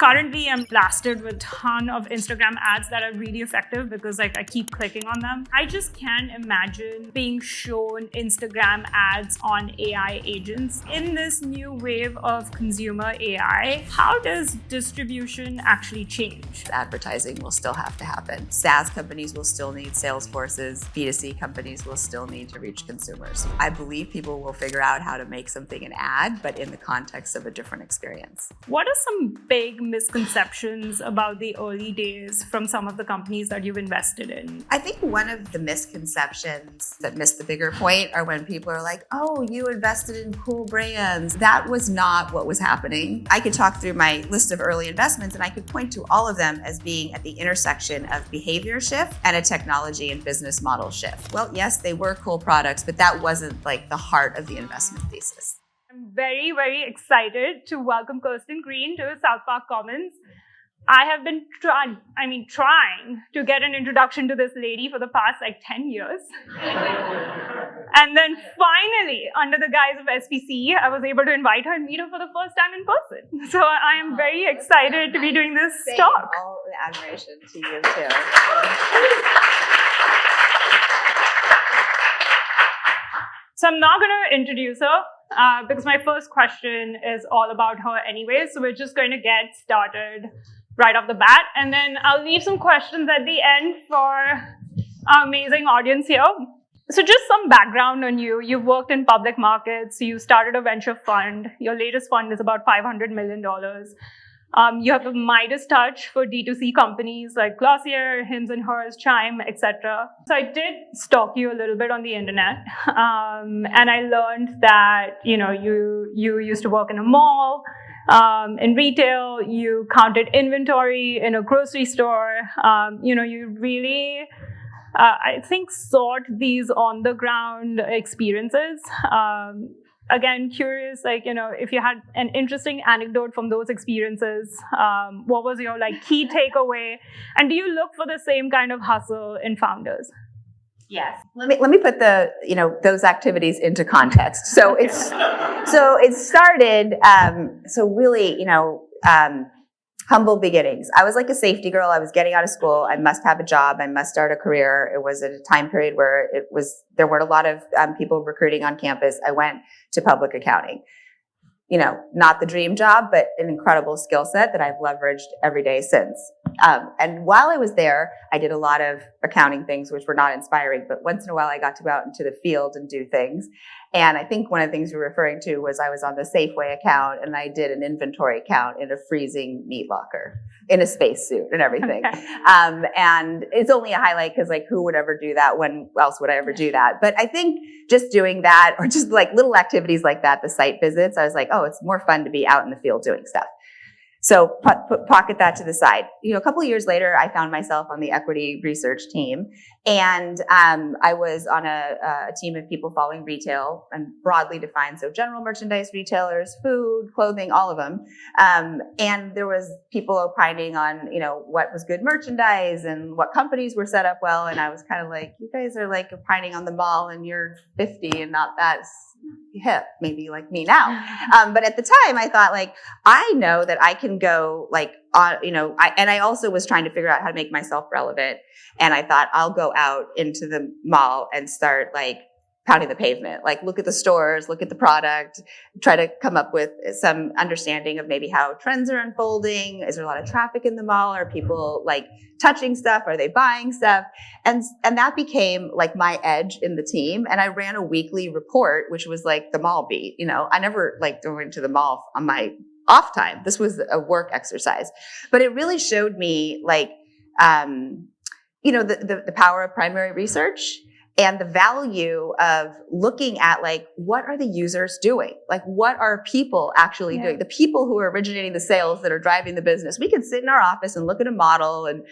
Currently, I'm blasted with a ton of Instagram ads that are really effective because I keep clicking on them. I just can't imagine being shown Instagram ads on AI agents. In this new wave of consumer AI, how does distribution actually change? Advertising will still have to happen. SaaS companies will still need sales forces. B2C companies will still need to reach consumers. I believe people will figure out how to make something an ad, but in the context of a different experience. What are some big misconceptions about the early days from some of the companies that you've invested in? I think one of the misconceptions that miss the bigger point are when people are like, oh, you invested in cool brands. That was not what was happening. I could talk through my list of early investments and I could point to all of them as being at the intersection of behavior shift and a technology and business model shift. Well, yes, they were cool products, but that wasn't like the heart of the investment thesis. I'm very, very excited to welcome Kirsten Green to South Park Commons. I have been trying to get an introduction to this lady for the past 10 years. And then finally, under the guise of SPC, I was able to invite her and meet her for the first time in person. So I am very excited to be doing this talk. All the admiration to you too. So I'm not going to introduce her because my first question is all about her anyway. So we're just going to get started right off the bat. And then I'll leave some questions at the end for our amazing audience here. So just some background on you. You've worked in public markets. You started a venture fund. Your latest fund is about $500 million. You have a Midas touch for D2C companies like Glossier, Hims and Hers, Chime, etc. So I did stalk you a little bit on the internet, and I learned that you used to work in a mall, in retail. You counted inventory in a grocery store. You really, I think, sought these on the ground experiences. Again, curious, if you had an interesting anecdote from those experiences, what was your key takeaway? And do you look for the same kind of hustle in founders? Yes. Let me put those activities into context. So it started really humble beginnings. I was like a safety girl. I was getting out of school. I must have a job. I must start a career. It was at a time period where there weren't a lot of people recruiting on campus. I went to public accounting. Not the dream job, but an incredible skill set that I've leveraged every day since. And while I was there, I did a lot of accounting things, which were not inspiring, but once in a while I got to go out into the field and do things. And I think one of the things you're referring to was I was on the Safeway account and I did an inventory count in a freezing meat locker in a spacesuit and everything. Okay. And it's only a highlight because who would ever do that? When else would I ever do that? But I think just doing that or just little activities like that, the site visits, I was like, oh, it's more fun to be out in the field doing stuff. So pocket that to the side. A couple of years later, I found myself on the equity research team, and I was on a team of people following retail and broadly defined, so general merchandise retailers, food, clothing, all of them. And there was people opining on, what was good merchandise and what companies were set up well. And I was kind of like, you guys are opining on the mall, and you're 50 and not that hip, maybe like me now. But at the time I thought I know that I can go I also was trying to figure out how to make myself relevant. And I thought I'll go out into the mall and start pounding the pavement, look at the stores, look at the product, try to come up with some understanding of maybe how trends are unfolding. Is there a lot of traffic in the mall? Are people touching stuff? Are they buying stuff? And that became my edge in the team. And I ran a weekly report, which was the mall beat. I never went to the mall on my off time. This was a work exercise, but it really showed me the power of primary research and the value of looking at what are the users doing? What are people actually doing? The people who are originating the sales that are driving the business. We can sit in our office and look at a model and,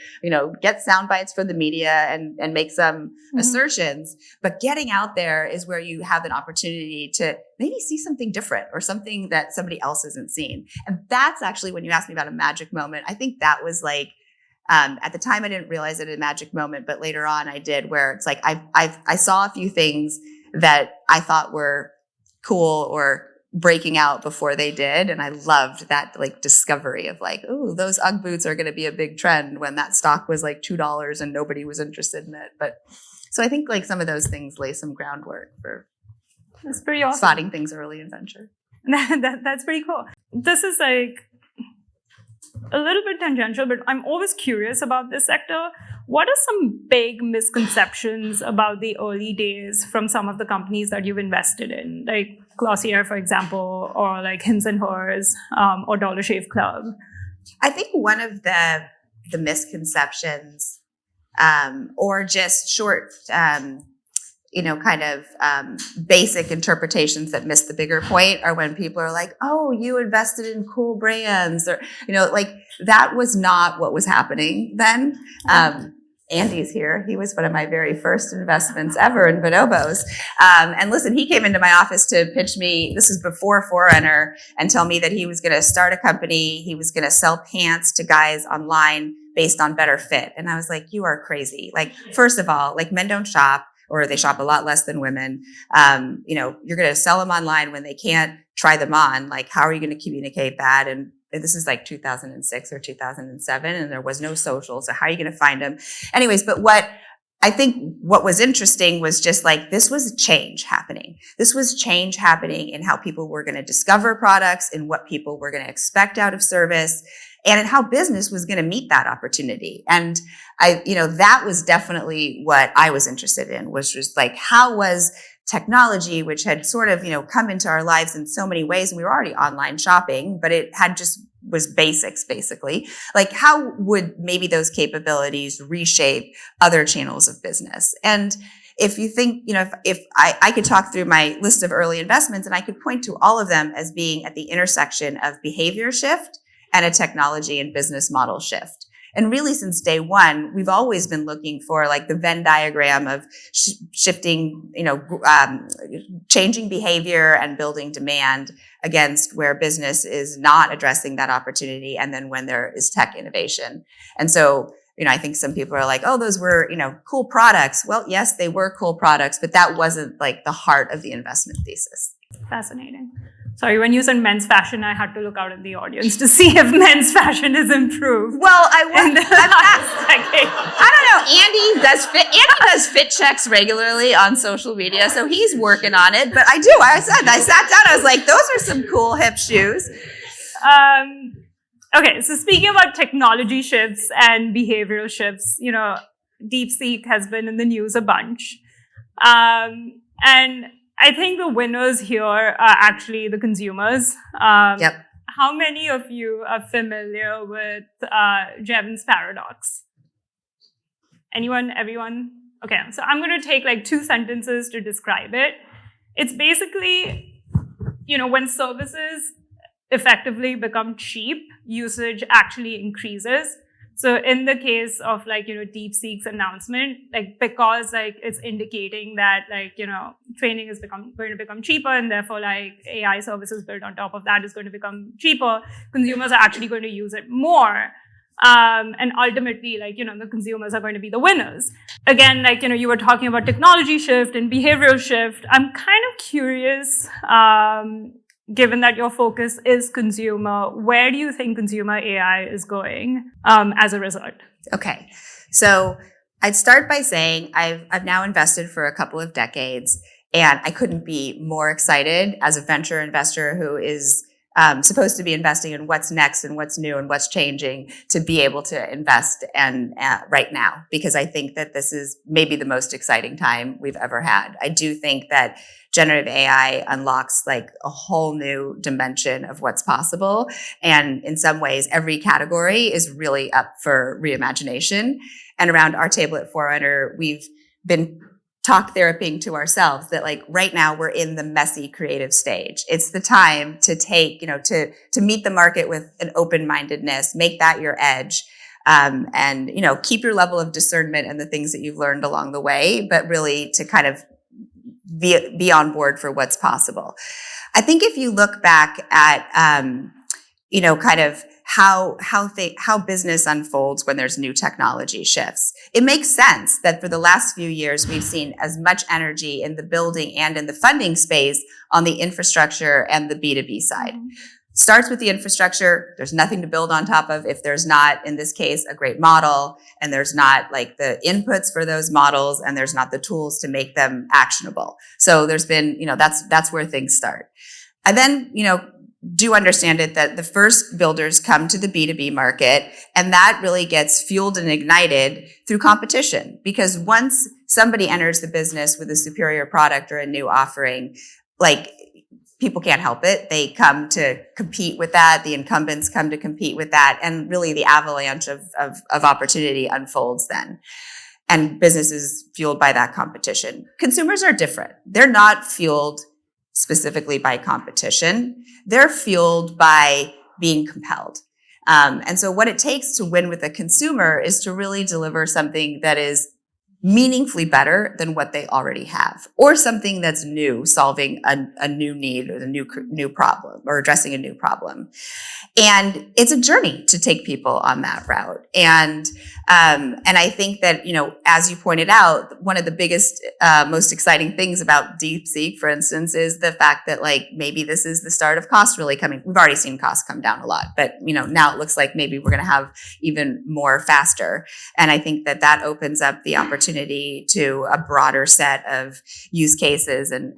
get sound bites from the media and make some assertions. But getting out there is where you have an opportunity to maybe see something different or something that somebody else hasn't seen. And that's actually when you asked me about a magic moment. I think that was at the time, I didn't realize it a magic moment, but later on I did, where it's I saw a few things that I thought were cool or breaking out before they did. And I loved that like discovery of like, oh, those UGG boots are going to be a big trend when that stock was like $2 and nobody was interested in it. But so I think like some of those things lay some groundwork for that's pretty awesome. spotting things early in venture. That's pretty cool. This is like a little bit tangential, but I'm always curious about this sector. What are some big misconceptions about the early days from some of the companies that you've invested in, like Glossier, for example, or like Hims and Hers, or Dollar Shave Club? I think one of the misconceptions, or just short, basic interpretations that miss the bigger point are when people are like, oh, you invested in cool brands, or, like that was not what was happening then. Andy's here. He was one of my very first investments ever in Bonobos. And listen, he came into my office to pitch me, this was before Forerunner, and tell me that he was going to start a company. He was going to sell pants to guys online based on better fit. And I was like, you are crazy. Like, first of all, like men don't shop, or they shop a lot less than women. You're going to sell them online when they can't try them on. Like, how are you going to communicate that? And this is like 2006 or 2007, and there was no social. So how are you going to find them? Anyways, but what was interesting was just like, this was change happening. This was change happening in how people were going to discover products, in what people were going to expect out of service, and in how business was going to meet that opportunity. And that was definitely what I was interested in, was just like, how was technology, which had sort of, come into our lives in so many ways, and we were already online shopping, but it had just was basics, basically. Like, how would maybe those capabilities reshape other channels of business? And if you think, if I could talk through my list of early investments, and I could point to all of them as being at the intersection of behavior shift and a technology and business model shift. And really, since day one, we've always been looking for like the Venn diagram of shifting, changing behavior and building demand against where business is not addressing that opportunity, and then when there is tech innovation. And so, I think some people are like, oh, those were, cool products. Well, yes, they were cool products, but that wasn't like the heart of the investment thesis. Fascinating. Sorry, when you said men's fashion, I had to look out in the audience to see if men's fashion is improved. Well, I don't know. Andy does fit checks regularly on social media, so he's working on it. But I sat down, I was like, those are some cool hip shoes. Okay, so speaking about technology shifts and behavioral shifts, DeepSeek has been in the news a bunch. And I think the winners here are actually the consumers. Yep. How many of you are familiar with Jevons paradox? Anyone? Everyone? Okay, so I'm going to take like 2 sentences to describe it. It's basically, when services effectively become cheap, usage actually increases. So in the case of DeepSeek's announcement, because it's indicating that training is going to become cheaper, and therefore AI services built on top of that is going to become cheaper, consumers are actually going to use it more. And ultimately, the consumers are going to be the winners. Again, you were talking about technology shift and behavioral shift. I'm kind of curious, given that your focus is consumer, where do you think consumer AI is going as a result? Okay. So I'd start by saying I've now invested for a couple of decades, and I couldn't be more excited as a venture investor who is supposed to be investing in what's next and what's new and what's changing, to be able to invest right now, because I think that this is maybe the most exciting time we've ever had. I do think that generative AI unlocks like a whole new dimension of what's possible. And in some ways, every category is really up for reimagination. And around our table at Forerunner, we've been talk therapying to ourselves that right now we're in the messy creative stage. It's the time to take, to meet the market with an open-mindedness, make that your edge. And keep your level of discernment and the things that you've learned along the way, but really to kind of be on board for what's possible. I think if you look back at, kind of how business unfolds when there's new technology shifts. It makes sense that for the last few years, we've seen as much energy in the building and in the funding space on the infrastructure and the B2B side. Starts with the infrastructure. There's nothing to build on top of if there's not, in this case, a great model, and there's not like the inputs for those models, and there's not the tools to make them actionable. So there's been, that's where things start. And then, do understand it that the first builders come to the B2B market, and that really gets fueled and ignited through competition. Because once somebody enters the business with a superior product or a new offering, like, people can't help it. They come to compete with that. The incumbents come to compete with that. And really the avalanche of opportunity unfolds then. And business is fueled by that competition. Consumers are different. They're not fueled specifically by competition. They're fueled by being compelled. And so what it takes to win with a consumer is to really deliver something that is meaningfully better than what they already have, or something that's new, solving a new need or a new problem, or addressing a new problem. And it's a journey to take people on that route. And I think that, as you pointed out, one of the biggest, most exciting things about DeepSeek, for instance, is the fact that maybe this is the start of costs really coming. We've already seen costs come down a lot, but now it looks like maybe we're going to have even more faster. And I think that opens up the opportunity to a broader set of use cases and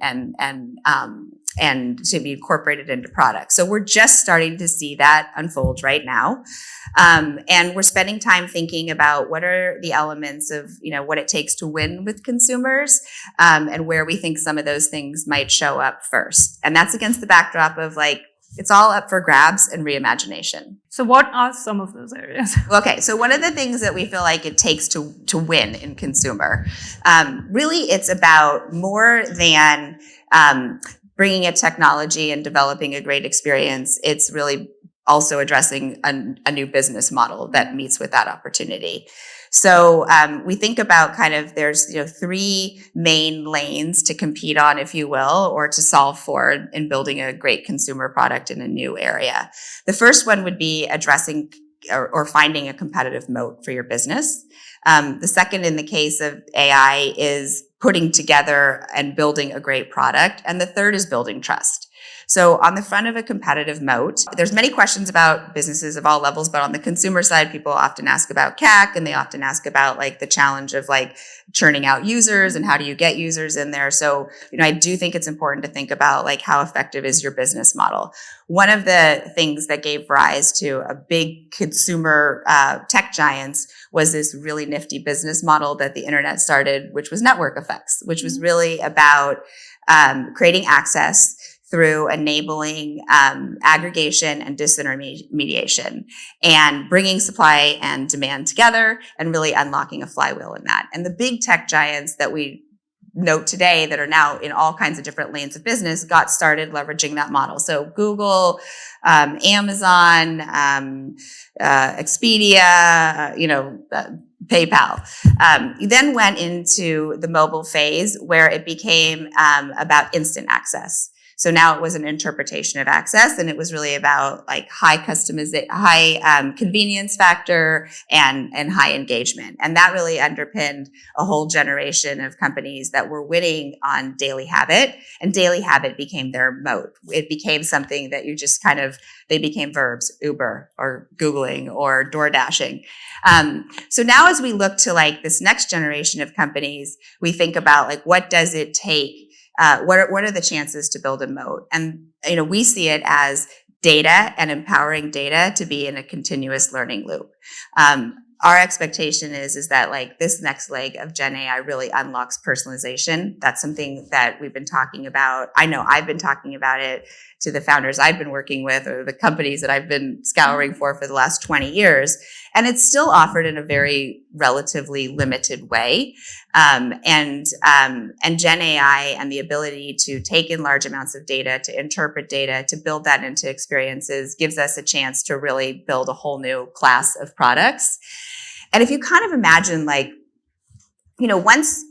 to be incorporated into products. So we're just starting to see that unfold right now. And we're spending time thinking about what are the elements of, what it takes to win with consumers, and where we think some of those things might show up first. And that's against the backdrop of it's all up for grabs and reimagination. So what are some of those areas? Okay, so one of the things that we feel like it takes to win in consumer, really it's about more than bringing a technology and developing a great experience. It's really also addressing a new business model that meets with that opportunity. So we think about there's three main lanes to compete on, if you will, or to solve for in building a great consumer product in a new area. The first one would be addressing or finding a competitive moat for your business. The second, in the case of AI, is putting together and building a great product. And the third is building trust. So on the front of a competitive moat, there's many questions about businesses of all levels, but on the consumer side, people often ask about CAC, and they often ask about the challenge of churning out users and how do you get users in there. So, I do think it's important to think about how effective is your business model. One of the things that gave rise to a big consumer tech giants was this really nifty business model that the internet started, which was network effects, which was really about creating access through enabling aggregation and disintermediation, and bringing supply and demand together and really unlocking a flywheel in that. And the big tech giants that we note today that are now in all kinds of different lanes of business got started leveraging that model. So Google, Amazon, Expedia, PayPal. You then went into the mobile phase where it became about instant access. So now it was an interpretation of access, and it was really about high customization, high convenience factor, and high engagement. And that really underpinned a whole generation of companies that were winning on daily habit, and daily habit became their moat. It became something that you just they became verbs, Uber or Googling or door dashing. So now as we look to this next generation of companies, we think about what does it take? What are the chances to build a moat? And, we see it as data and empowering data to be in a continuous learning loop. Our expectation is that this next leg of Gen AI really unlocks personalization. That's something that we've been talking about. I know I've been talking about it to the founders I've been working with, or the companies that I've been scouring for the last 20 years. And it's still offered in a very relatively limited way. And Gen AI and the ability to take in large amounts of data, to interpret data, to build that into experiences gives us a chance to really build a whole new class of products. And if you imagine once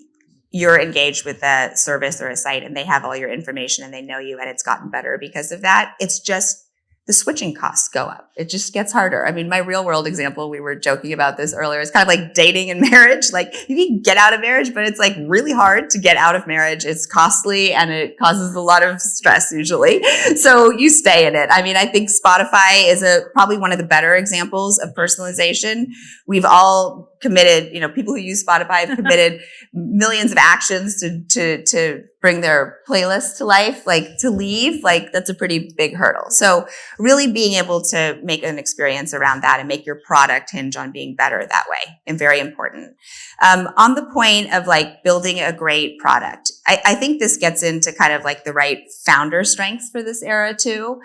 you're engaged with a service or a site and they have all your information and they know you and it's gotten better because of that, it's just the switching costs go up. It just gets harder. I mean, my real world example, we were joking about this earlier, it's kind of like dating and marriage. Like you can get out of marriage, but it's like really hard to get out of marriage. It's costly and it causes a lot of stress usually. So you stay in it. I mean, I think Spotify is probably one of the better examples of personalization. We've all committed, people who use Spotify have committed millions of actions to bring their playlist to life, like to leave, like that's a pretty big hurdle. So really being able to make an experience around that and make your product hinge on being better that way, and very important. On the point of like building a great product, I think this gets into kind of like the right founder strengths for this era too.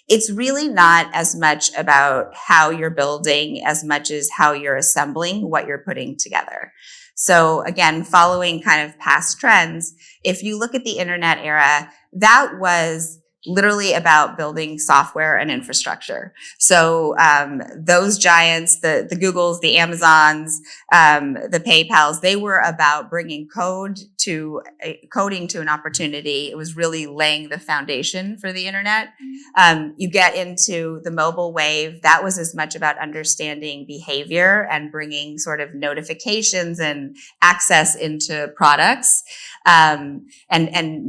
It's really not as much about how you're building as much as how you're assembling what you're putting together. So again, following kind of past trends, if you look at the internet era, that was literally about building software and infrastructure. So those giants, the Googles, the Amazons, the PayPals, they were about bringing coding to an opportunity. It was really laying the foundation for the internet. You get into the mobile wave, that was as much about understanding behavior and bringing sort of notifications and access into products, and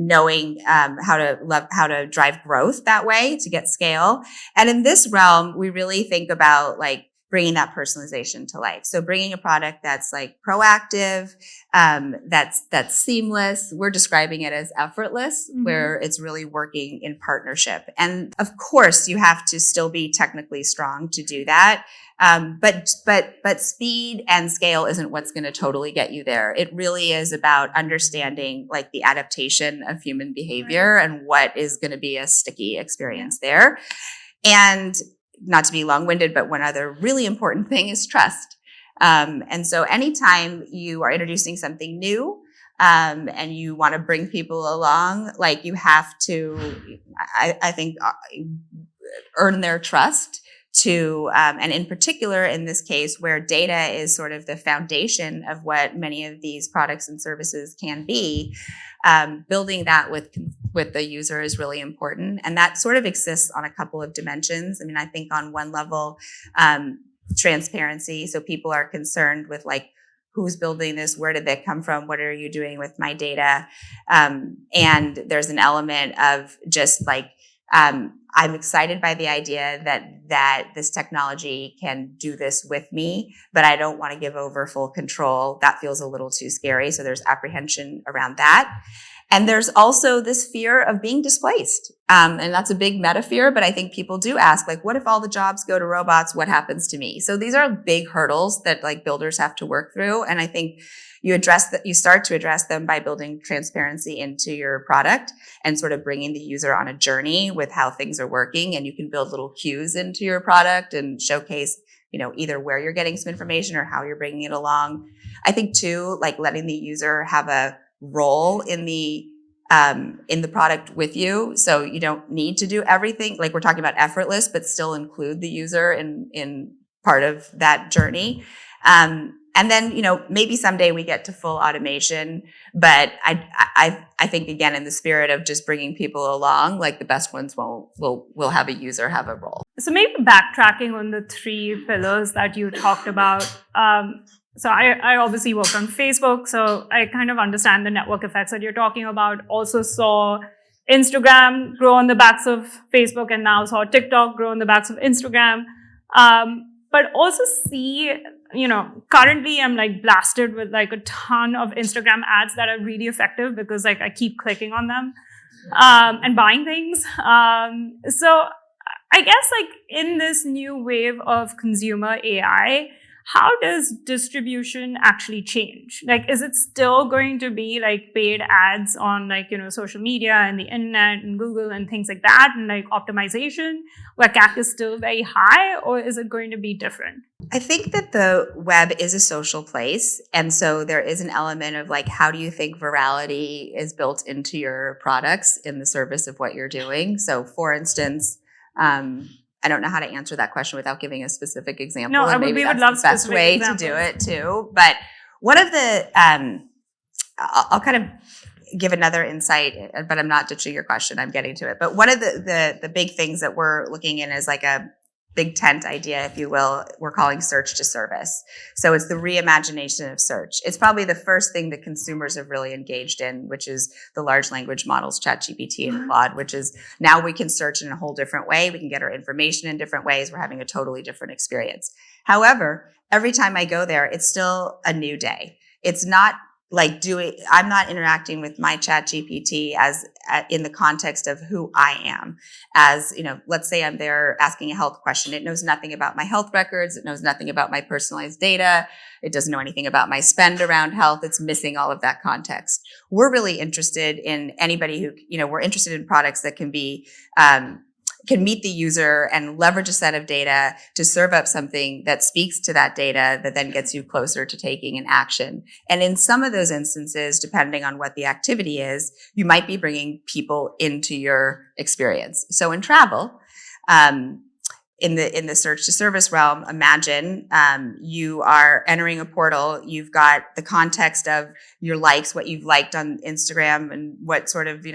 knowing how to drive growth that way to get scale. And in this realm, we really think about like bringing that personalization to life. So bringing a product that's like proactive, that's seamless. We're describing it as effortless, where it's really working in partnership. And of course, you have to still be technically strong to do that. But speed and scale isn't what's going to totally get you there. It really is about understanding like the adaptation of human behavior and what is going to be a sticky experience there. And not to be long-winded, but one other really important thing is trust. And so anytime you are introducing something new, and you want to bring people along, like you have to, I think, earn their trust to, and in particular in this case where data is sort of the foundation of what many of these products and services can be, building that with the user is really important. And that sort of exists on a couple of dimensions. I mean, I think on one level, transparency. So people are concerned with like, who's building this? Where did they come from? What are you doing with my data? And there's an element of just like, I'm excited by the idea that this technology can do this with me, but I don't want to give over full control. That feels a little too scary. So there's apprehension around that. And there's also this fear of being displaced. And that's a big meta fear, but I think people do ask, like, what if all the jobs go to robots? What happens to me? So these are big hurdles that like builders have to work through. And I think you start to address them by building transparency into your product and sort of bringing the user on a journey with how things are working. And you can build little cues into your product and showcase, either where you're getting some information or how you're bringing it along. I think too, like letting the user have a role in the product with you. So you don't need to do everything. Like we're talking about effortless, but still include the user in part of that journey. And then, maybe someday we get to full automation, but I think again, in the spirit of just bringing people along, like the best ones will have a user have a role. So maybe backtracking on the 3 pillars that you talked about. So I obviously work on Facebook, so I kind of understand the network effects that you're talking about. Also saw Instagram grow on the backs of Facebook and now saw TikTok grow on the backs of Instagram. But also see, currently I'm like blasted with like a ton of Instagram ads that are really effective because like I keep clicking on them, and buying things. So I guess like in this new wave of consumer AI, how does distribution actually change? Like, is it still going to be like paid ads on like, social media and the internet and Google and things like that and like optimization where CAC is still very high, or is it going to be different? I think that the web is a social place. And so there is an element of like, how do you think virality is built into your products in the service of what you're doing? So for instance, I don't know how to answer that question without giving a specific example. No, and maybe we would that's love the best way examples to do it too. But one of the, I'll kind of give another insight, but I'm not ditching your question. I'm getting to it. But one of the big things that we're looking in is like a big tent idea, if you will, we're calling search to service. So it's the reimagination of search. It's probably the first thing that consumers have really engaged in, which is the large language models, ChatGPT and Claude, which is now we can search in a whole different way. We can get our information in different ways. We're having a totally different experience. However, every time I go there, it's still a new day. It's not like I'm not interacting with my ChatGPT as in the context of who I am. As, let's say I'm there asking a health question. It knows nothing about my health records. It knows nothing about my personalized data. It doesn't know anything about my spend around health. It's missing all of that context. We're really interested in anybody who, we're interested in products that can be, can meet the user and leverage a set of data to serve up something that speaks to that data that then gets you closer to taking an action. And in some of those instances, depending on what the activity is, you might be bringing people into your experience. So in travel, in the search to service realm, imagine you are entering a portal. You've got the context of your likes, what you've liked on Instagram, and what sort of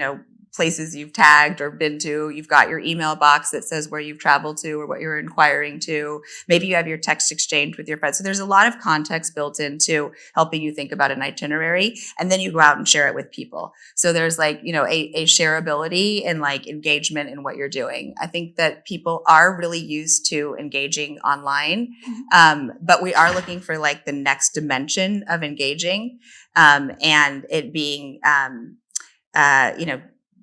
places you've tagged or been to. You've got your email box that says where you've traveled to or what you're inquiring to. Maybe you have your text exchange with your friends. So there's a lot of context built into helping you think about an itinerary, and then you go out and share it with people. So there's like, a shareability and like engagement in what you're doing. I think that people are really used to engaging online, but we are looking for like the next dimension of engaging, and it being,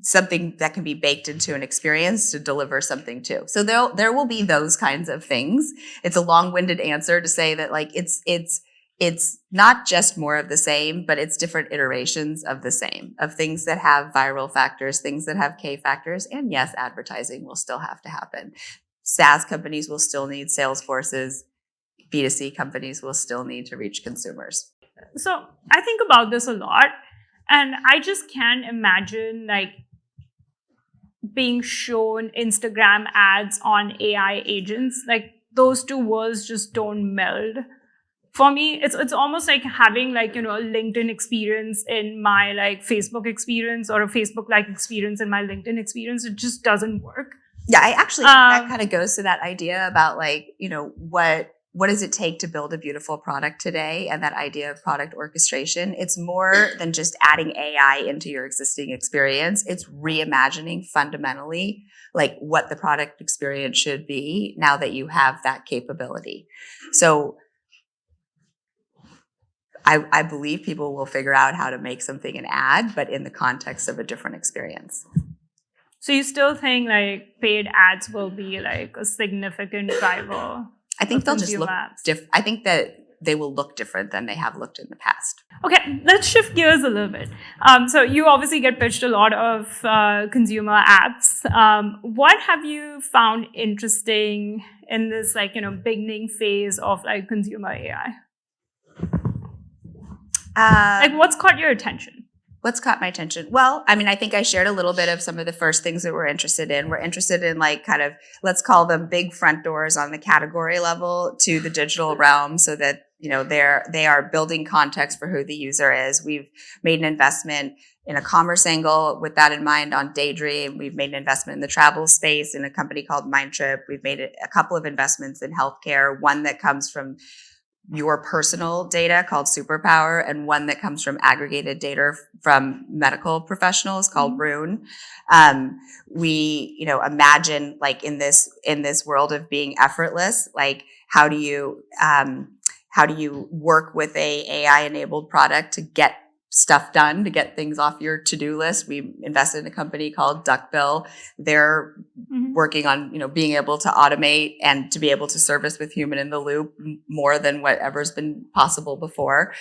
something that can be baked into an experience to deliver something too. So there will be those kinds of things. It's a long-winded answer to say that like it's not just more of the same, but it's different iterations of the same, of things that have viral factors, things that have K factors, and yes, advertising will still have to happen. SaaS companies will still need sales forces. B2C companies will still need to reach consumers. So I think about this a lot, and I just can't imagine like being shown Instagram ads on AI agents. Like those two worlds just don't meld. For me, it's almost like having like, a LinkedIn experience in my like Facebook experience, or a Facebook like experience in my LinkedIn experience. It just doesn't work. Yeah, I actually think that kind of goes to that idea about like, what does it take to build a beautiful product today, and that idea of product orchestration. It's more than just adding AI into your existing experience. It's reimagining fundamentally like what the product experience should be now that you have that capability. So I believe people will figure out how to make something an ad, but in the context of a different experience. So you still think like paid ads will be like a significant driver? I think they'll just look different. I think that they will look different than they have looked in the past. Okay, let's shift gears a little bit. So you obviously get pitched a lot of consumer apps. What have you found interesting in this like, beginning phase of like consumer AI? Like what's caught your attention? What's caught my attention? Well, I mean, I think I shared a little bit of some of the first things that we're interested in. We're interested in like kind of, let's call them big front doors on the category level to the digital realm, so that, they are building context for who the user is. We've made an investment in a commerce angle with that in mind on Daydream. We've made an investment in the travel space in a company called Mindtrip. We've made a couple of investments in healthcare, one that comes from your personal data called Superpower, and one that comes from aggregated data from medical professionals called Rune. We, imagine like in this world of being effortless, like how do you work with a AI enabled product to get stuff done, to get things off your to-do list. We invested in a company called Duckbill. They're working on, being able to automate and to be able to service with human in the loop more than whatever's been possible before.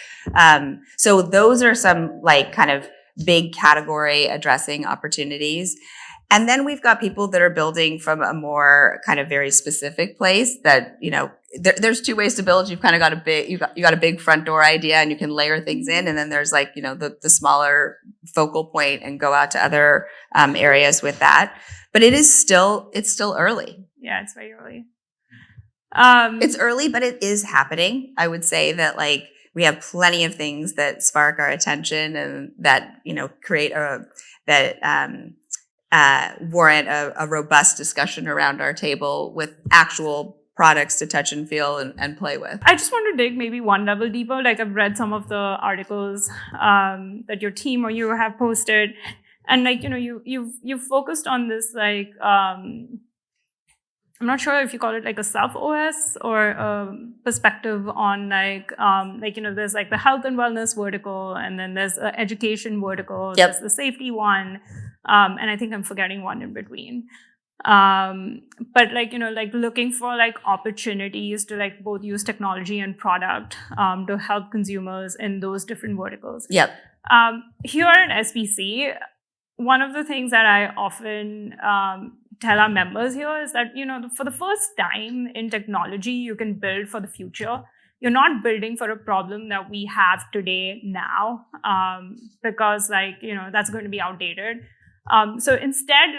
So those are some like kind of big category addressing opportunities. And then we've got people that are building from a more kind of very specific place that, there's two ways to build. You've kind of got you got a big front door idea and you can layer things in. And then there's like, the smaller focal point and go out to other areas with that. But it's still early. Yeah, it's very early. It's early, but it is happening. I would say that like we have plenty of things that spark our attention and that, create warrant a robust discussion around our table with actual products to touch and feel and play with. I just want to dig maybe one level deeper. Like I've read some of the articles that your team or you have posted, and like you've focused on this like I'm not sure if you call it like a self-OS or a perspective on there's like the health and wellness vertical, and then there's an education vertical, Yep. There's the safety one, and I think I'm forgetting one in between. But looking for like opportunities to like both use technology and product to help consumers in those different verticals. Yep. Here at SPC, one of the things that I often tell our members here is that, for the first time in technology, you can build for the future. You're not building for a problem that we have today now, because that's going to be outdated. So instead,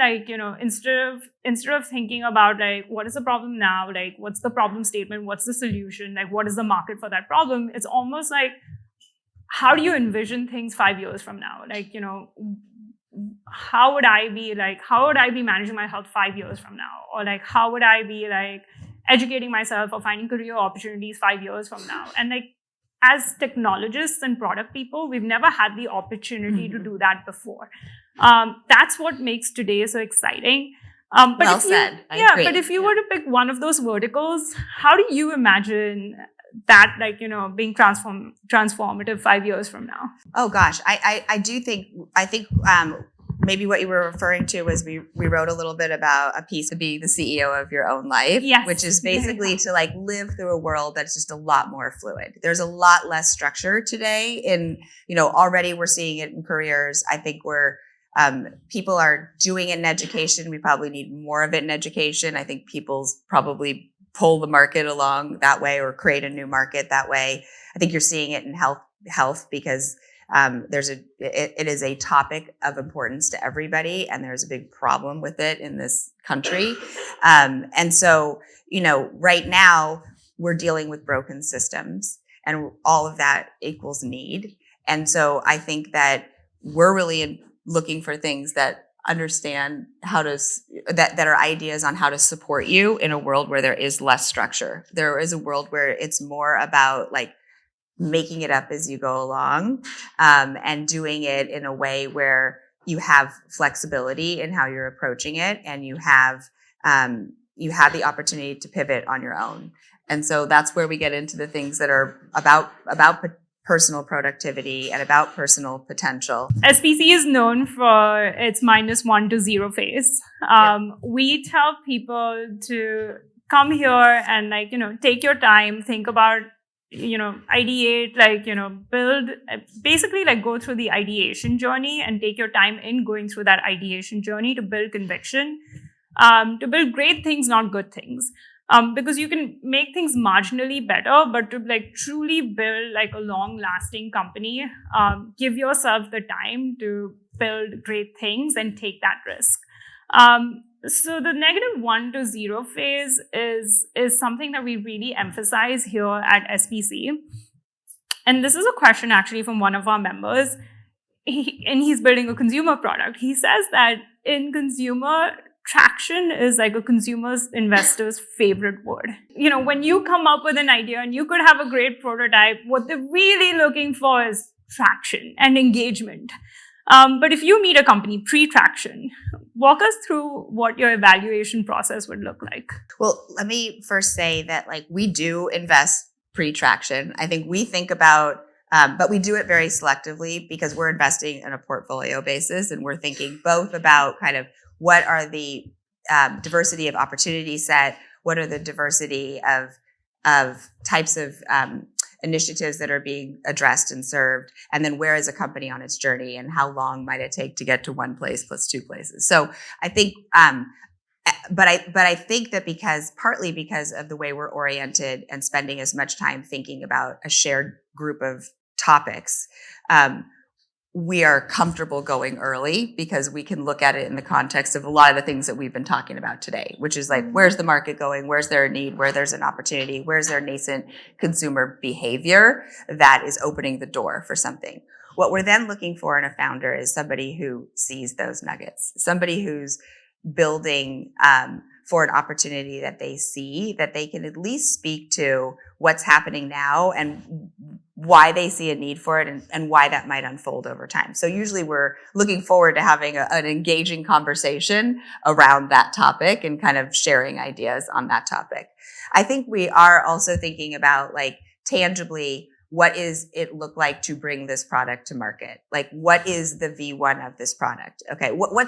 instead of thinking about like, what is the problem now? Like, what's the problem statement? What's the solution? Like, what is the market for that problem? It's almost like, how do you envision things 5 years from now? Like, how would I be managing my health 5 years from now? Or like, how would I be like educating myself or finding career opportunities 5 years from now? And like, as technologists and product people, we've never had the opportunity to do that before. That's what makes today so exciting. But well said. But if you were to pick one of those verticals, how do you imagine that, being transformative 5 years from now? Oh gosh, I think maybe what you were referring to was we wrote a little bit about a piece of being the CEO of your own life, yes. Which is basically to like live through a world that's just a lot more fluid. There's a lot less structure today in, already we're seeing it in careers. I think people are doing it in education. We probably need more of it in education. I think people's probably pull the market along that way or create a new market that way. I think you're seeing it in health because it is a topic of importance to everybody, and there's a big problem with it in this country. And so, right now we're dealing with broken systems, and all of that equals need. And so I think that we're really looking for things that understand that are ideas on how to support you in a world where there is less structure. There is a world where it's more about like making it up as you go along, and doing it in a way where you have flexibility in how you're approaching it, and you have the opportunity to pivot on your own. And so that's where we get into the things that are about personal productivity and about personal potential. SPC is known for its -1 to 0 phase. We tell people to come here and take your time, think about, ideate, build, basically go through the ideation journey and take your time in going through that ideation journey to build conviction, to build great things, not good things. Because you can make things marginally better, but to truly build a long-lasting company, give yourself the time to build great things and take that risk. So the -1 to 0 phase is something that we really emphasize here at SPC. And this is a question actually from one of our members, and he's building a consumer product. He says that in consumer, traction is like a consumer's investor's favorite word. When you come up with an idea and you could have a great prototype, what they're really looking for is traction and engagement. But if you meet a company pre-traction, walk us through what your evaluation process would look like. Well, let me first say that we do invest pre-traction. I think we think about, but we do it very selectively because we're investing on a portfolio basis, and we're thinking both about kind of what are the diversity of opportunity set, what are the diversity of types of initiatives that are being addressed and served, and then where is a company on its journey, and how long might it take to get to one place plus two places. So I think, but I think that partly because of the way we're oriented and spending as much time thinking about a shared group of topics, we are comfortable going early because we can look at it in the context of a lot of the things that we've been talking about today, which is like, where's the market going? Where's there a need? Where there's an opportunity? Where's there nascent consumer behavior that is opening the door for something? What we're then looking for in a founder is somebody who sees those nuggets, somebody who's building for an opportunity that they see, that they can at least speak to what's happening now and why they see a need for it and why that might unfold over time. So usually we're looking forward to having an engaging conversation around that topic and kind of sharing ideas on that topic. I think we are also thinking about like tangibly, what is it look like to bring this product to market? Like, what is the V1 of this product? Okay, what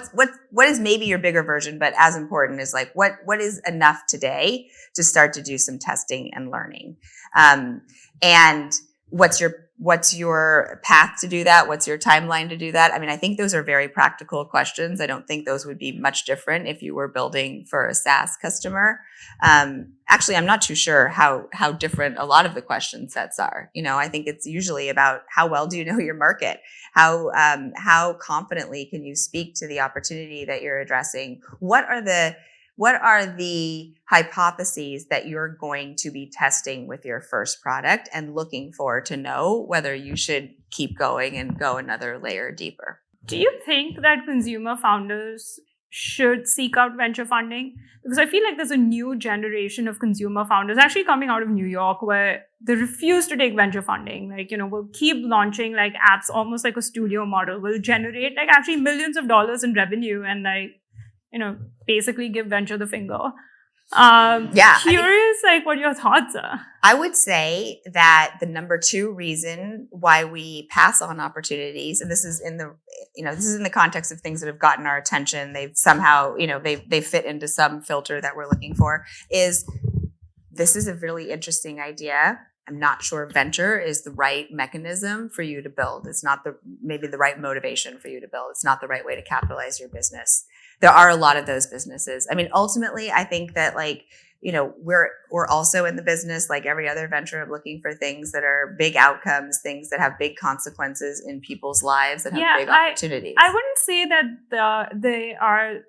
is maybe your bigger version, but as important is like, what is enough today to start to do some testing and learning? And what's your path to do that? What's your timeline to do that? I mean, I think those are very practical questions. I don't think those would be much different if you were building for a SaaS customer. Actually, I'm not too sure how different a lot of the question sets are. You know, I think it's usually about how well do you know your market? How confidently can you speak to the opportunity that you're addressing? What are the hypotheses that you're going to be testing with your first product and looking for to know whether you should keep going and go another layer deeper? Do you think that consumer founders should seek out venture funding? Because I feel like there's a new generation of consumer founders actually coming out of New York where they refuse to take venture funding. Like, you know, we'll keep launching like apps almost like a studio model. We'll generate like actually millions of dollars in revenue and like, you know, basically give venture the finger. Curious, like what your thoughts are. I would say that the number two reason why we pass on opportunities, and this is in the context of things that have gotten our attention, they've somehow, you know, they fit into some filter that we're looking for, is this is a really interesting idea. I'm not sure venture is the right mechanism for you to build. It's not maybe the right motivation for you to build. It's not the right way to capitalize your business. There are a lot of those businesses. I mean, ultimately, I think that like, you know, we're also in the business, like every other venture, of looking for things that are big outcomes, things that have big consequences in people's lives and have big opportunities. I wouldn't say that they are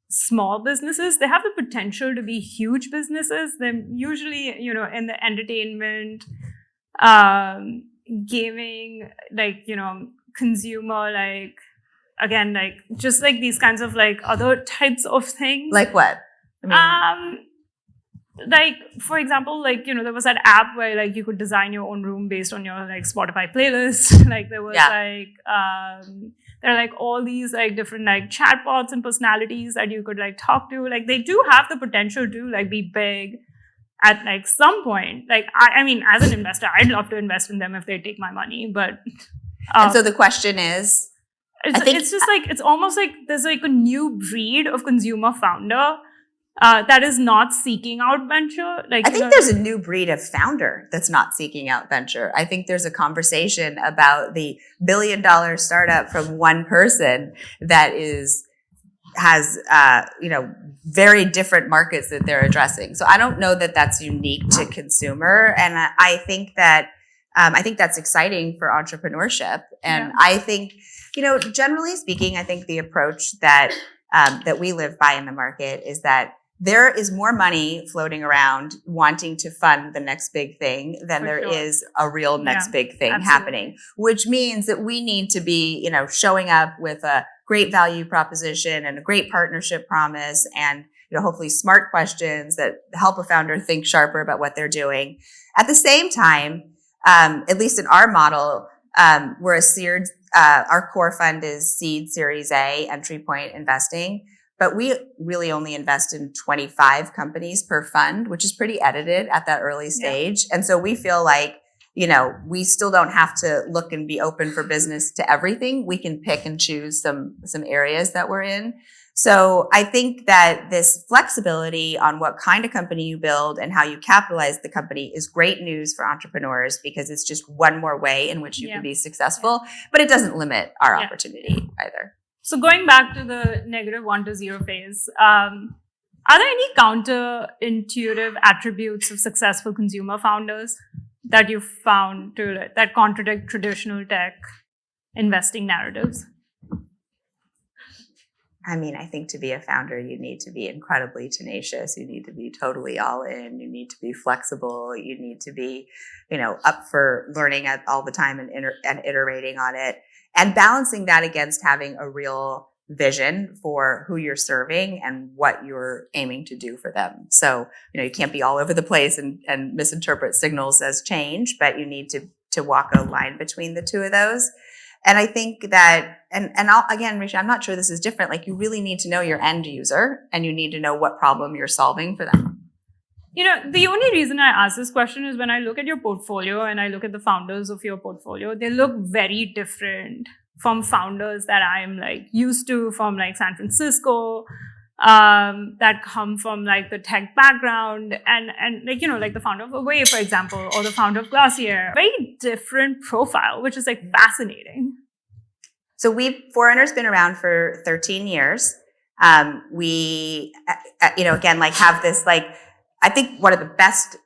small businesses. They have the potential to be huge businesses. They're usually, you know, in the entertainment, gaming, like, you know, consumer, like, again, like just like these kinds of like other types of things. Like what? I mean, like for example, like, you know, there was that app where like you could design your own room based on your like Spotify playlist. Like there was like there are like all these like different like chatbots and personalities that you could like talk to. Like they do have the potential to like be big at like some point. Like I mean, as an investor, I'd love to invest in them if they take my money. But and so the question is. It's just like, it's almost like there's like a new breed of consumer founder that is not seeking out venture. Like I think there's a new breed of founder that's not seeking out venture. I think there's a conversation about the $1 billion startup from one person that has you know, very different markets that they're addressing. So I don't know that that's unique to consumer, and I think that's exciting for entrepreneurship. And I think, you know, generally speaking, I think the approach that we live by in the market is that there is more money floating around wanting to fund the next big thing than there is a real next big thing happening, which means that we need to be, you know, showing up with a great value proposition and a great partnership promise and, you know, hopefully smart questions that help a founder think sharper about what they're doing. At the same time, at least in our model, we're a seed. Our core fund is seed Series A entry point investing, but we really only invest in 25 companies per fund, which is pretty edited at that early stage. And so we feel like, you know, we still don't have to look and be open for business to everything. We can pick and choose some areas that we're in. So I think that this flexibility on what kind of company you build and how you capitalize the company is great news for entrepreneurs because it's just one more way in which you can be successful, but it doesn't limit our opportunity either. So going back to the -1 to 0 phase, are there any counterintuitive attributes of successful consumer founders that you found that contradict traditional tech? investing narratives? I mean, I think to be a founder, you need to be incredibly tenacious. You need to be totally all in. You need to be flexible. You need to be, up for learning all the time and iterating on it, and balancing that against having a real vision for who you're serving and what you're aiming to do for them. So, you can't be all over the place and misinterpret signals as change, but you need to walk a line between the two of those. And I think that, again, Ruchi, I'm not sure this is different. Like, you really need to know your end user, and you need to know what problem you're solving for them. The only reason I ask this question is when I look at your portfolio and I look at the founders of your portfolio, they look very different from founders that I'm used to from San Francisco, that come from the tech background, and the founder of Away, for example, or the founder of Glossier. Very different profile, which is fascinating. So Forerunner's been around for 13 years. We, again, have this I think one of the best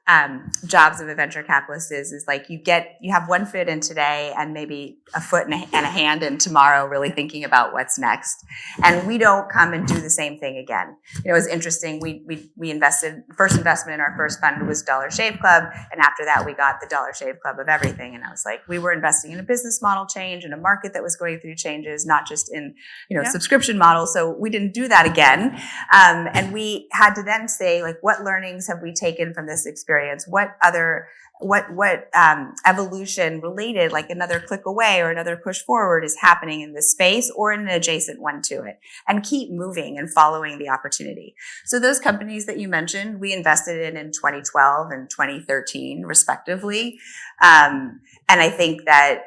jobs of a venture capitalist is you have one foot in today and maybe a foot and a hand in tomorrow, really thinking about what's next. And we don't come and do the same thing again. It was interesting. We invested, first investment in our first fund was Dollar Shave Club. And after that, we got the Dollar Shave Club of everything. And I was we were investing in a business model change in a market that was going through changes, not just in, subscription models. So we didn't do that again. And we had to then say, what learnings have we taken from this experience? What evolution related, another click away or another push forward, is happening in this space or in an adjacent one to it, and keep moving and following the opportunity. So those companies that you mentioned, we invested in 2012 and 2013 respectively. And I think that,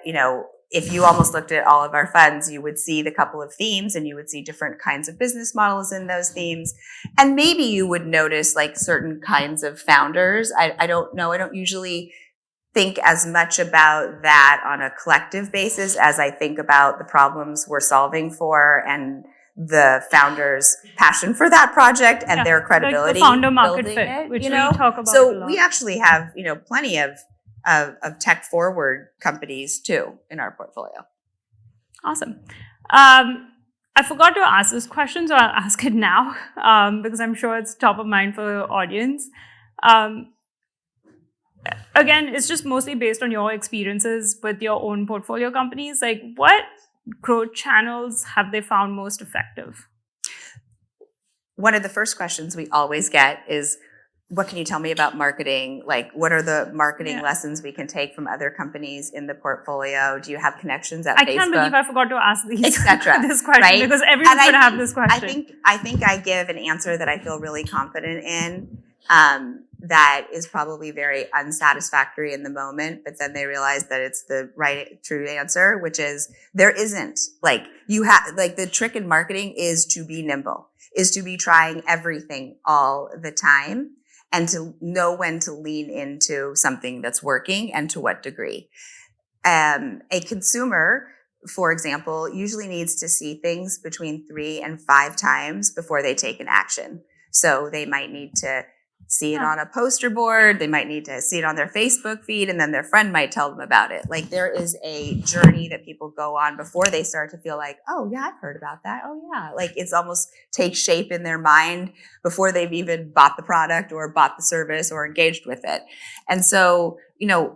if you almost looked at all of our funds, you would see the couple of themes, and you would see different kinds of business models in those themes. And maybe you would notice certain kinds of founders. I don't know. I don't usually think as much about that on a collective basis as I think about the problems we're solving for and the founder's passion for that project and their credibility. The founder market fit, which we talk about a lot. We actually have, plenty of tech forward companies too in our portfolio. Awesome. I forgot to ask this question, so I'll ask it now because I'm sure it's top of mind for the audience. Again, it's just mostly based on your experiences with your own portfolio companies. What growth channels have they found most effective? One of the first questions we always get is, what can you tell me about marketing? What are the marketing lessons we can take from other companies in the portfolio? Do you have connections at Facebook? I can't believe I forgot to ask this question, right? Because everyone's going to have this question. I think I give an answer that I feel really confident in, that is probably very unsatisfactory in the moment, but then they realize that it's the right, true answer, which is there isn't. The trick in marketing is to be nimble, is to be trying everything all the time, and to know when to lean into something that's working and to what degree. A consumer, for example, usually needs to see things between 3 and 5 times before they take an action. So they might need to see it on a poster board. They might need to see it on their Facebook feed, and then their friend might tell them about it. There is a journey that people go on before they start to feel oh yeah, I've heard about that. Oh yeah. It's almost takes shape in their mind before they've even bought the product or bought the service or engaged with it. And so,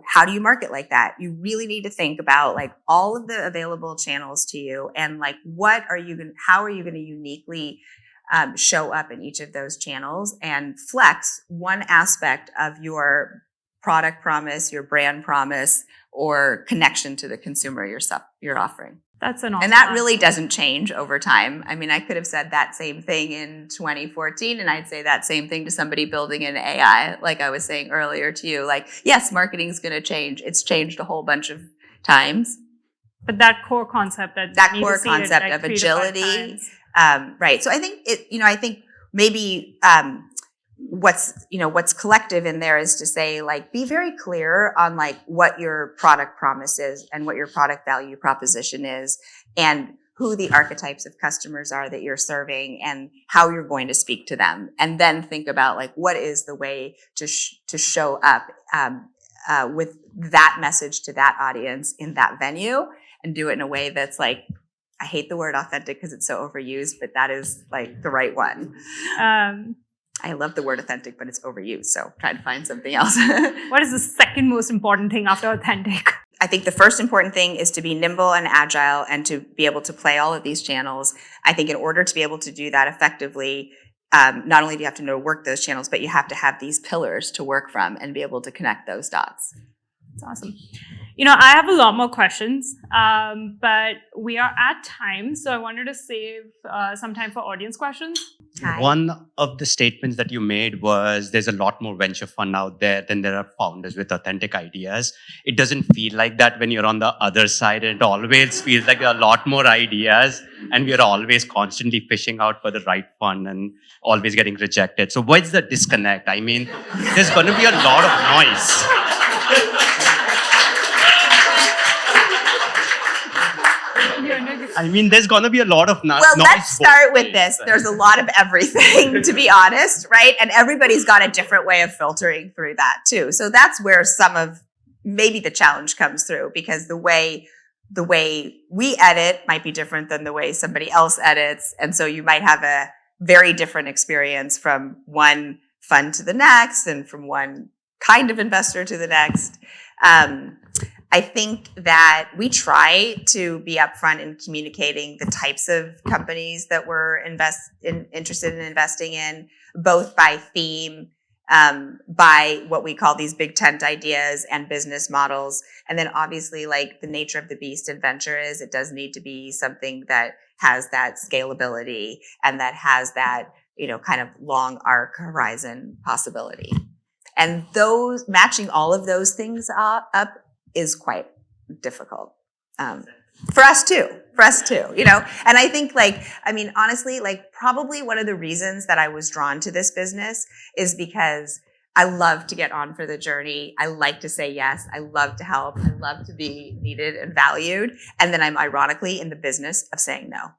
how do you market like that? You really need to think about all of the available channels to you, and how are you going to uniquely show up in each of those channels and flex one aspect of your product promise, your brand promise, or connection to the consumer you're offering. That's an awesome And that really doesn't change over time. I mean, I could have said that same thing in 2014, and I'd say that same thing to somebody building an AI, like I was saying earlier to you. Yes, marketing is going to change. It's changed a whole bunch of times. But that core concept of agility. Right. So I think I think maybe what's collective in there is to say be very clear on what your product promise is and what your product value proposition is, and who the archetypes of customers are that you're serving and how you're going to speak to them, and then think about what is the way to show up with that message to that audience in that venue. and do it in a way that's like, I hate the word authentic because it's so overused, but that is like the right one. I love the word authentic, but it's overused. So try to find something else. What is the second most important thing after authentic? I think the first important thing is to be nimble and agile and to be able to play all of these channels. I think in order to be able to do that effectively, not only do you have to know to work those channels, but you have to have these pillars to work from and be able to connect those dots. That's awesome. I have a lot more questions, but we are at time. So I wanted to save some time for audience questions. Hi. One of the statements that you made was there's a lot more venture fund out there than there are founders with authentic ideas. It doesn't feel like that when you're on the other side. It always feels like there are a lot more ideas and we're always constantly fishing out for the right fund and always getting rejected. So what's the disconnect? I mean, there's going to be a lot of noise. I mean, there's going to be a lot of noise. Well, let's start with this. There's a lot of everything, to be honest, right? And everybody's got a different way of filtering through that too. So that's where some of maybe the challenge comes through, because the way we edit might be different than the way somebody else edits. And so you might have a very different experience from one fund to the next and from one kind of investor to the next. I think that we try to be upfront in communicating the types of companies that we're interested in investing in, both by theme, by what we call these big tent ideas and business models. And then obviously, like the nature of the beast in venture is it does need to be something that has that scalability and that has that, kind of long arc horizon possibility. And those matching all of those things up is quite difficult. For us too, and I think honestly, probably one of the reasons that I was drawn to this business is because I love to get on for the journey. I like to say yes. I love to help. I love to be needed and valued. And then I'm ironically in the business of saying no,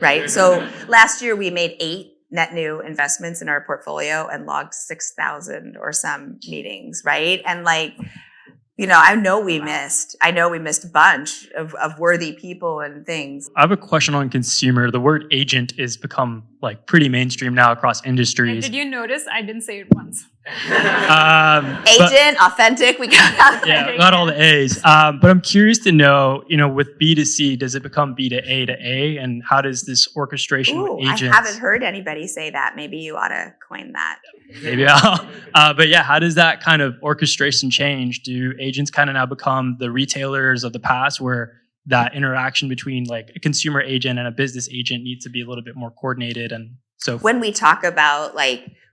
right? So last year we made 8 net new investments in our portfolio and logged 6,000 or some meetings, right? And I know we missed a bunch of worthy people and things. I have a question on consumer. The word agent is become pretty mainstream now across industries. Did you notice I didn't say it once? Agent, authentic, we got all the A's. But I'm curious to know, with B2C, does it become B to A? And how does this orchestration with agents? I haven't heard anybody say that. Maybe you ought to coin that. Maybe I'll. But yeah, how does that kind of orchestration change? Do agents kind of now become the retailers of the past where that interaction between a consumer agent and a business agent needs to be a little bit more coordinated and so forth? When we talk about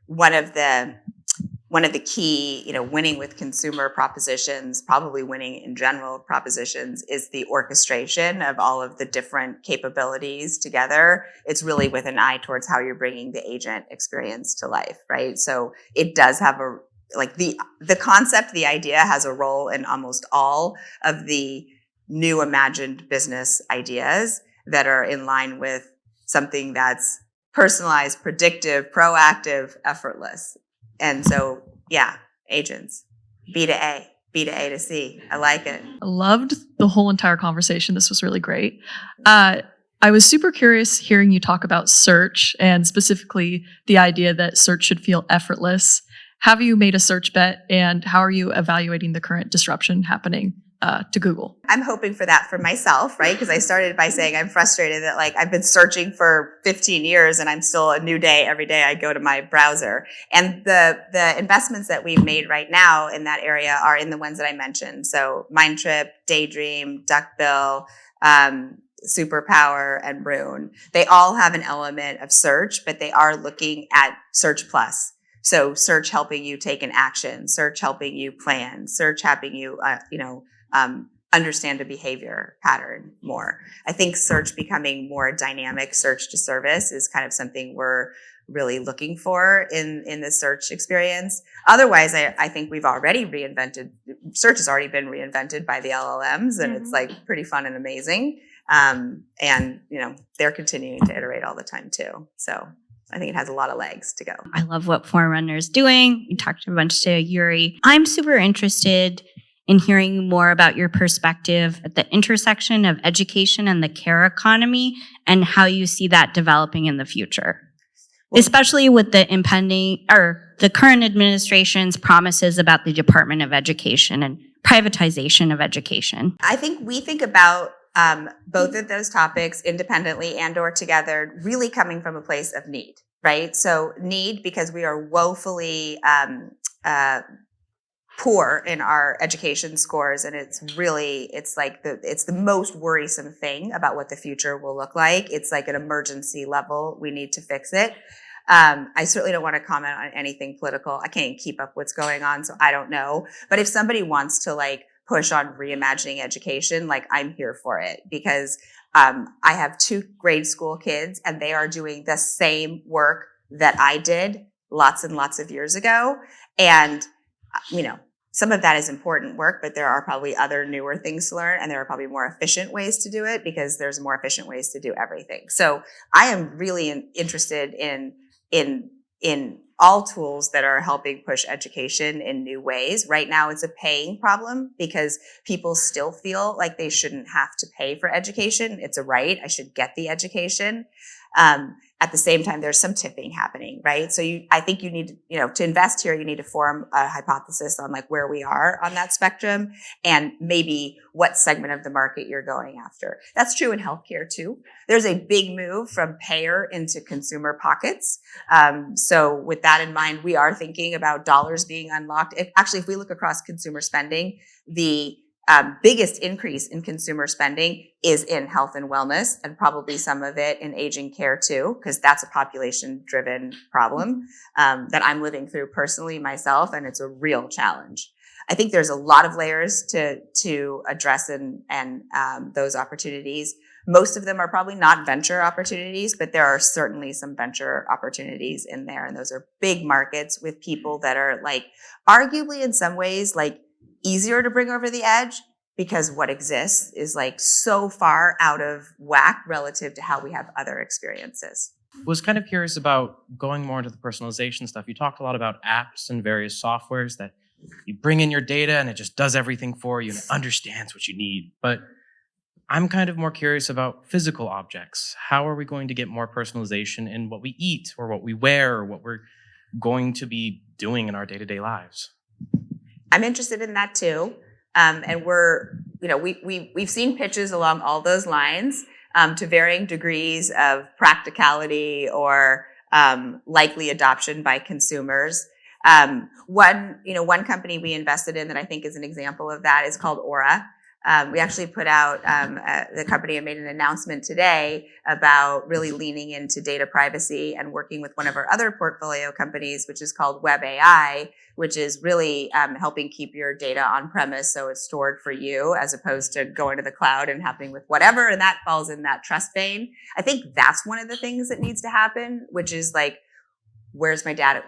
one of the key, winning with consumer propositions, probably winning in general propositions, is the orchestration of all of the different capabilities together. It's really with an eye towards how you're bringing the agent experience to life, right? So it does have the concept, the idea has a role in almost all of the new imagined business ideas that are in line with something that's personalized, predictive, proactive, effortless. And so, yeah, agents, B to A, B to A to C. I like it. I loved the whole entire conversation. This was really great. I was super curious hearing you talk about search and specifically the idea that search should feel effortless. Have you made a search bet and how are you evaluating the current disruption happening to Google? I'm hoping for that for myself, right? Because I started by saying I'm frustrated that I've been searching for 15 years and I'm still a new day every day I go to my browser. And the investments that we've made right now in that area are in the ones that I mentioned. So Mindtrip, Daydream, Duckbill, Superpower, and Rune. They all have an element of search, but they are looking at Search Plus. So search helping you take an action, search helping you plan, search helping you, understand a behavior pattern more. I think search becoming more dynamic, search to service is kind of something we're really looking for in the search experience. Otherwise, I think we've already search has already been reinvented by the LLMs and it's pretty fun and amazing. And they're continuing to iterate all the time too. So I think it has a lot of legs to go. I love what Forerunner is doing. You talked a bunch to Yuri. I'm super interested in hearing more about your perspective at the intersection of education and the care economy and how you see that developing in the future, especially with the impending or the current administration's promises about the Department of Education and privatization of education. I think we think about both of those topics independently and or together, really coming from a place of need, right? So need, because we are woefully poor in our education scores, and it's the most worrisome thing about what the future will look like. It's like an emergency level. We need to fix it. I certainly don't want to comment on anything political. I can't keep up what's going on, so I don't know. But if somebody wants to push on reimagining education, I'm here for it, because I have 2 grade school kids and they are doing the same work that I did lots and lots of years ago. And, some of that is important work, but there are probably other newer things to learn, and there are probably more efficient ways to do it, because there's more efficient ways to do everything. So I am really interested in all tools that are helping push education in new ways. Right now, it's a paying problem because people still feel like they shouldn't have to pay for education. It's a right. I should get the education. At the same time, there's some tipping happening, right? So I think you need, to invest here, you need to form a hypothesis on where we are on that spectrum and maybe what segment of the market you're going after. That's true in healthcare too. There's a big move from payer into consumer pockets. So with that in mind, we are thinking about dollars being unlocked. If we look across consumer spending, the biggest increase in consumer spending is in health and wellness, and probably some of it in aging care too, because that's a population-driven problem that I'm living through personally myself, and it's a real challenge. I think there's a lot of layers to address and those opportunities. Most of them are probably not venture opportunities, but there are certainly some venture opportunities in there, and those are big markets with people that are arguably in some ways easier to bring over the edge, because what exists is so far out of whack relative to how we have other experiences. Was kind of curious about going more into the personalization stuff. You talked a lot about apps and various softwares that you bring in your data and it just does everything for you and it understands what you need. But I'm kind of more curious about physical objects. How are we going to get more personalization in what we eat or what we wear or what we're going to be doing in our day-to-day lives? I'm interested in that too. And we've seen pitches along all those lines to varying degrees of practicality or likely adoption by consumers. One company we invested in that I think is an example of that is called Aura. We actually put out, the company made an announcement today about really leaning into data privacy and working with one of our other portfolio companies, which is called Web AI, which is really helping keep your data on premise so it's stored for you as opposed to going to the cloud and happening with whatever. And that falls in that trust vein. I think that's one of the things that needs to happen, which is where's my data?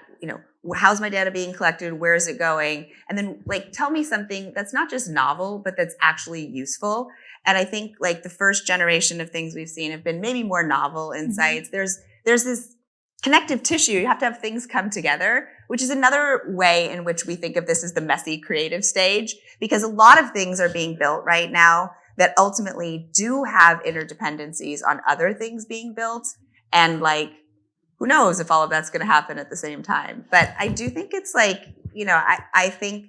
How's my data being collected? Where is it going? And then tell me something that's not just novel, but that's actually useful. And I think the first generation of things we've seen have been maybe more novel insights. Mm-hmm. There's this connective tissue. You have to have things come together, which is another way in which we think of this as the messy creative stage, because a lot of things are being built right now that ultimately do have interdependencies on other things being built. And who knows if all of that's going to happen at the same time. But I do think it's I think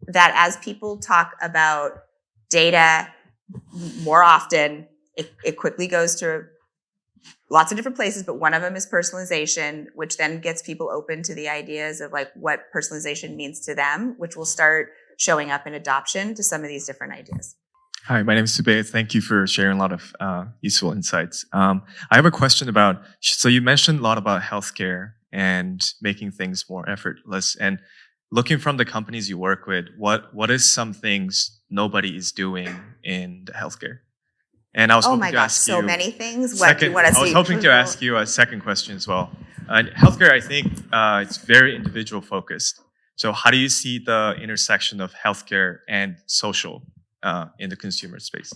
that as people talk about data more often, it quickly goes to lots of different places, but one of them is personalization, which then gets people open to the ideas of what personalization means to them, which will start showing up in adoption to some of these different ideas. Hi, my name is Sube. Thank you for sharing a lot of useful insights. I have a question about, so you mentioned a lot about healthcare and making things more effortless. And looking from the companies you work with, what is some things nobody is doing in the healthcare? And I was hoping to ask you, so many things. What do you want to see? I was hoping to ask you a second question as well. Healthcare, I think it's very individual focused. So how do you see the intersection of healthcare and social in the consumer space?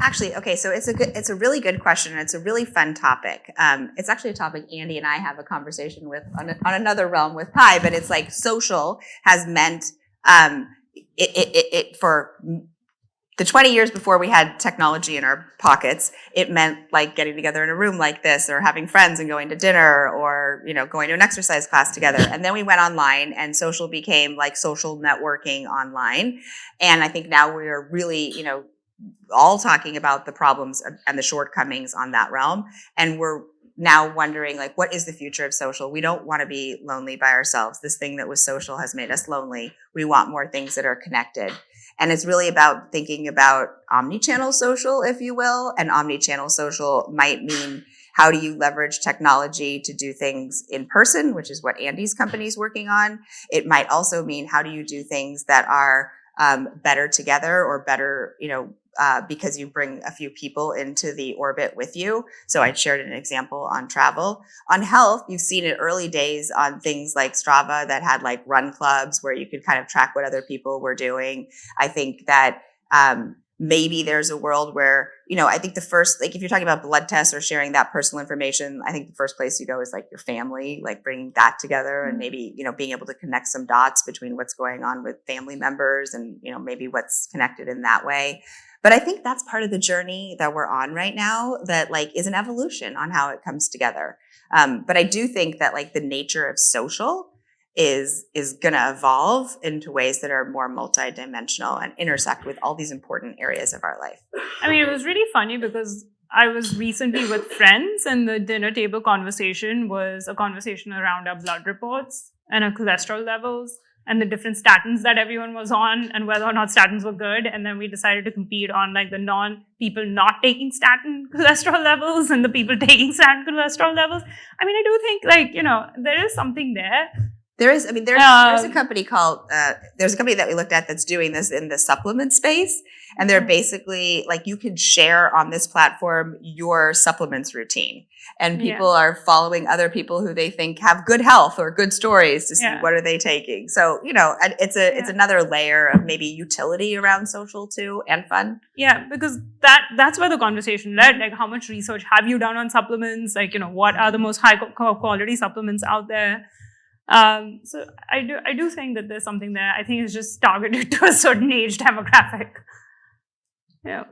Actually, okay, so it's a really good question, and it's a really fun topic. It's actually a topic Andy and I have a conversation with on another realm with Pi, but it's social has meant for the 20 years before we had technology in our pockets, it meant like getting together in a room like this, or having friends and going to dinner, or, going to an exercise class together. And then we went online, and social became like social networking online. And I think now we are really, all talking about the problems and the shortcomings on that realm. And we're now wondering, like, what is the future of social? We don't want to be lonely by ourselves. This thing that was social has made us lonely. We want more things that are connected. And it's really about thinking about omni-channel social, if you will. And omni-channel social might mean, how do you leverage technology to do things in person, which is what Andy's company is working on. It might also mean, how do you do things that are better together, or better, because you bring a few people into the orbit with you. So I shared an example on travel. On health, you've seen it early days on things like Strava that had like run clubs where you could kind of track what other people were doing. I think that maybe there's a world where, I think the first, like, if you're talking about blood tests or sharing that personal information, I think the first place you go is like your family, like bringing that together, and maybe, being able to connect some dots between what's going on with family members and, maybe what's connected in that way. But I think that's part of the journey that we're on right now, that like is an evolution on how it comes together. But I do think that like the nature of social is going to evolve into ways that are more multidimensional and intersect with all these important areas of our life. I mean, it was really funny because I was recently with friends, and the dinner table conversation was a conversation around our blood reports and our cholesterol levels and the different statins that everyone was on, and whether or not statins were good. And then we decided to compete on like the people not taking statin cholesterol levels and the people taking statin cholesterol levels. I mean, I do think like, there is something there. There's a company called, there's a company that we looked at that's doing this in the supplement space. And they're basically like, you can share on this platform your supplements routine. And people are following other people who they think have good health or good stories to see what are they taking. So, it's another layer of maybe utility around social too, and fun. Yeah, because that's where the conversation led. Like, how much research have you done on supplements? Like, what are the most high quality supplements out there? So I do think that there's something there. I think it's just targeted to a certain age demographic. Yeah.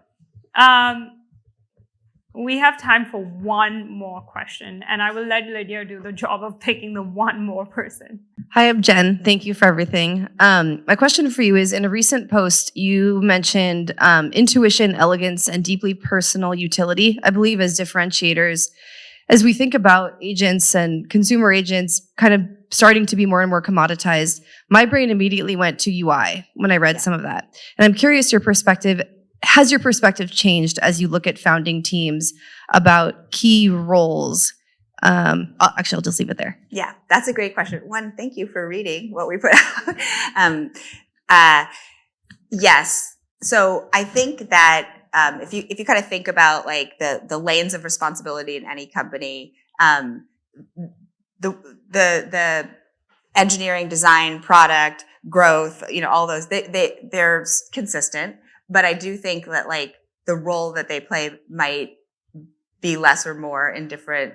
We have time for one more question, and I will let Lydia do the job of picking the one more person. Hi, I'm Jen. Thank you for everything. My question for you is, in a recent post, you mentioned intuition, elegance, and deeply personal utility, I believe, as differentiators. As we think about agents and consumer agents kind of starting to be more and more commoditized, my brain immediately went to UI when I read some of that. And I'm curious your perspective. Has your perspective changed as you look at founding teams about key roles? Actually, I'll just leave it there. Yeah, that's a great question. One, thank you for reading what we put out. Yes. So I think that if you kind of think about like the lanes of responsibility in any company, the engineering, design, product, growth, all those, they're consistent. But I do think that like the role that they play might be less or more in different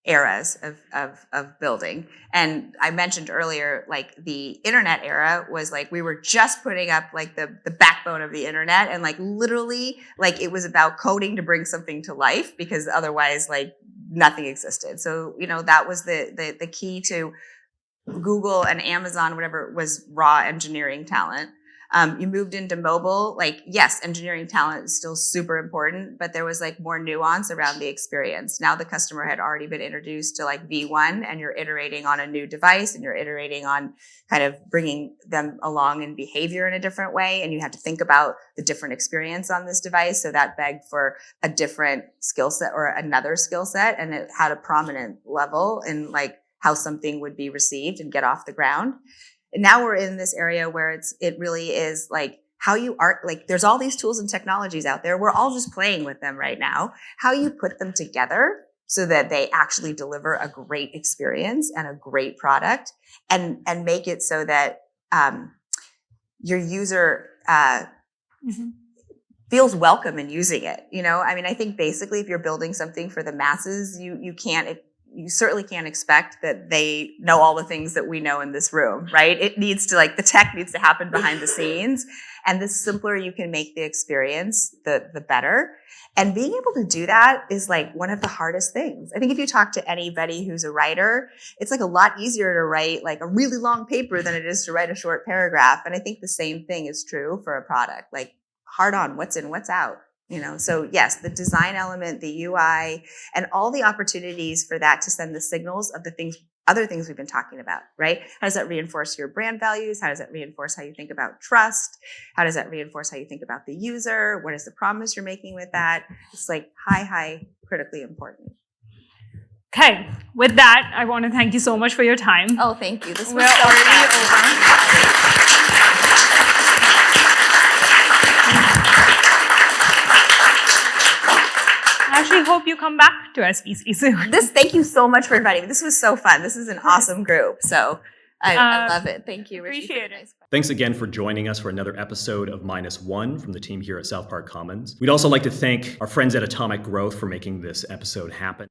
eras of building. And I mentioned earlier, like the internet era was like, we were just putting up like the backbone of the internet, and like literally like it was about coding to bring something to life, because otherwise like nothing existed. So, that was the key to Google and Amazon, whatever, was raw engineering talent. You moved into mobile, like, yes, engineering talent is still super important, but there was like more nuance around the experience. Now the customer had already been introduced to like V1, and you're iterating on a new device, and you're iterating on kind of bringing them along in behavior in a different way. And you have to think about the different experience on this device. So that begged for a different skill set or another skill set. And it had a prominent level in like how something would be received and get off the ground. And now we're in this area where it really is like how you are, like there's all these tools and technologies out there. We're all just playing with them right now. How you put them together so that they actually deliver a great experience and a great product, and make it so that your user feels welcome in using it. I mean, I think basically if you're building something for the masses, you can't you certainly can't expect that they know all the things that we know in this room, right? It needs to, like, the tech needs to happen behind the scenes. And the simpler you can make the experience, the better. And being able to do that is like one of the hardest things. I think if you talk to anybody who's a writer, it's like a lot easier to write like a really long paper than it is to write a short paragraph. And I think the same thing is true for a product, like hard on what's in, what's out. So yes, the design element, the UI, and all the opportunities for that to send the signals of the other things we've been talking about, right? How does that reinforce your brand values? How does that reinforce how you think about trust? How does that reinforce how you think about the user? What is the promise you're making with that? It's like high, critically important. Okay, with that, I want to thank you so much for your time. Oh, thank you. This was We're so already fun. I actually hope you come back to SPC soon. Thank you so much for inviting me. This was so fun. This is an awesome group. So I love it. Thank you, Ruchi. Appreciate it. Thanks again for joining us for another episode of -1 from the team here at South Park Commons. We'd also like to thank our friends at Atomic Growth for making this episode happen.